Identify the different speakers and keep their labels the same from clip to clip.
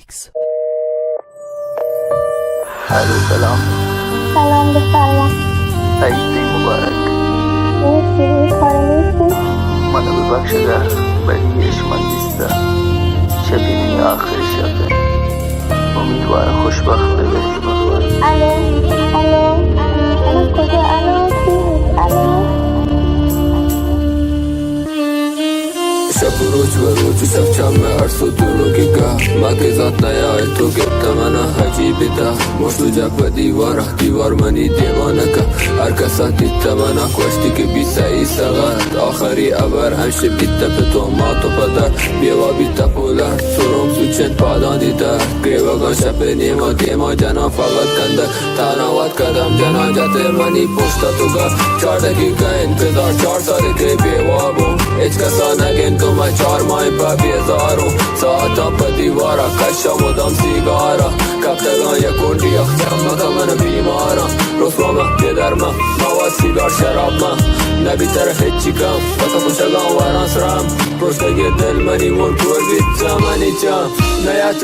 Speaker 1: میکس.
Speaker 2: الو سلام.
Speaker 3: سلام بفرما.
Speaker 2: عیدی مبارک.
Speaker 3: مرسی. کار نیستی؟
Speaker 2: منو ببخشده ولی اشمان نیسته. شب این آخر شبه. امیدوارم خوشبخت ببینی بخواه.
Speaker 3: الو کجا؟ الو کی؟ الو
Speaker 4: شب و روز شب چمه هر سو دروگی که مگه ذات نیای تو گفت من حجیبی ده مشتو جب و دیوار منی دیوانه که هر کسا دیت من کشتی که بی سعی سغد آخری ابر همشه بیت به تو ما تو پدر بیوا بیت پولر سروم سوچن پادان دیده گریوگان شب نیما دیما جنا فقط کنده تناوات کدم جنا جت منی پشتا تو گا 4 دقیقه انتظار 4 سالی که بیوا بو هیچ کسا نگین تو ما 4 ماه پا بیزارو ساعتا پا دیوارا کشم و دم سیگارا کفتگان یکوندی اختم مگه من بیمارا رسوا ما بیدر ما مواد سیگار شراب ما نبی تر هیچی کم بطا خوشگان وران سرام پرشتگی دل منی ون کور بیت منی چم نیت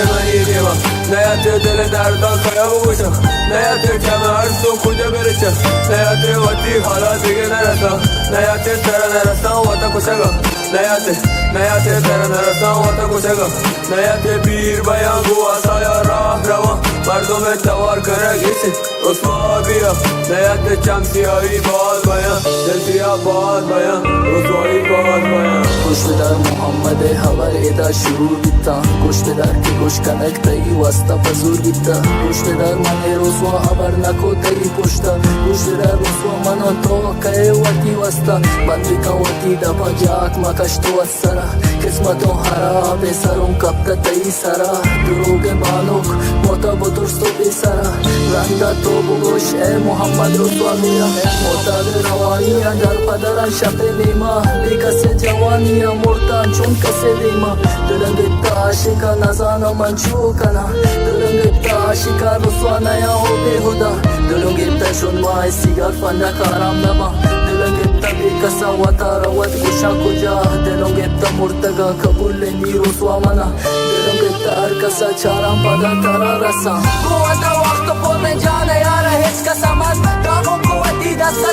Speaker 4: منی دیما نیت دل دردان کیا بوشم نیت کم هر سو کجا برچم نیت وطی حالا دیگه نرسم نیت تر نرسم وطا خوشگان نیت تر نرسم وطا خوشگان نیت بیر بیان گو اصایا راه روان مردم توار کرگیسی رسوا بیا نیت چم سیاهی باز بیان دل سیاه باز بیان رسوایی باز بیان
Speaker 5: گوش بدار محمد حوال ایدا شروع بیتا گوش بدار که گوش کنک تایی واسطا پزور بیتا گوش بدار من رسوا عبر نکو تایی پشتا گوش بدار رسوا منو تو که وطی واسطا بندی که وطی دپا جاک مکش تو وسرا قسمتو حراب سرم کبتا تایی سرا دروگ بانوک موتا بطرستو بی سرا رنده تو بگوش ای محمد رسوا گویا موتا روانی در پدر شب نیما بیکس جوانی مرتان چون کسی دیما دلنگ عاشقا نزانا من چو کنا دلنگ عاشقا رسوا نیا ہو بے خدا دلنگ شون مای سیگار فنده کارام نما دلنگ بی کسا وطا روت گوشا کجا دلنگ مرتگا قبول نی رسوا منا دلنگ هر کسا چارام پدا ترا رسا قوت وقت پر میں جانا یار هیچ کسا مات داغوں قوتی دست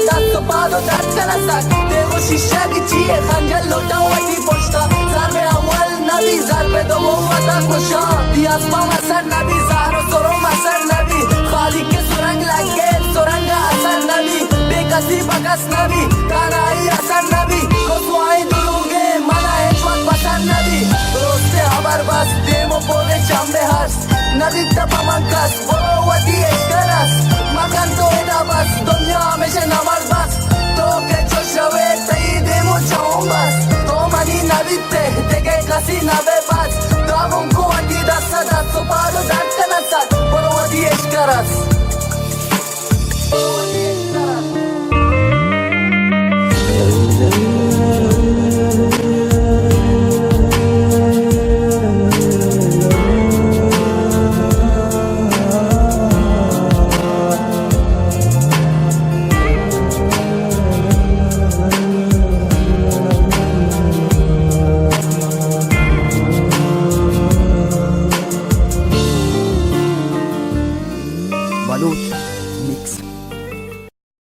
Speaker 5: پادو درد کنسک دیگو شیشه کی چیه خنجل لوٹا وطی پشتا ضرب اول نبی ضرب دوم وطا کشا دیاز پام اثر نبی زهر و سروم اثر نبی خالی که سرنگ لگه سرنگ اثر نبی بے کسی بکس نبی تنهایی اثر نبی کسوائی دروگه منا هیچ وقت بسر نبی رسته عبر بس دیم و پوه چمبه هست نبی تپا من کس برو وطی اشکر است مکن تو ایدا بس دنیا همیشه نمال بس تو که چو شوه تایی دیم و چاون بس تو منی نبیته دیگه کسی نبه بس داغم کو وطی دست و پادو درد کنسد برو وطی اشکر است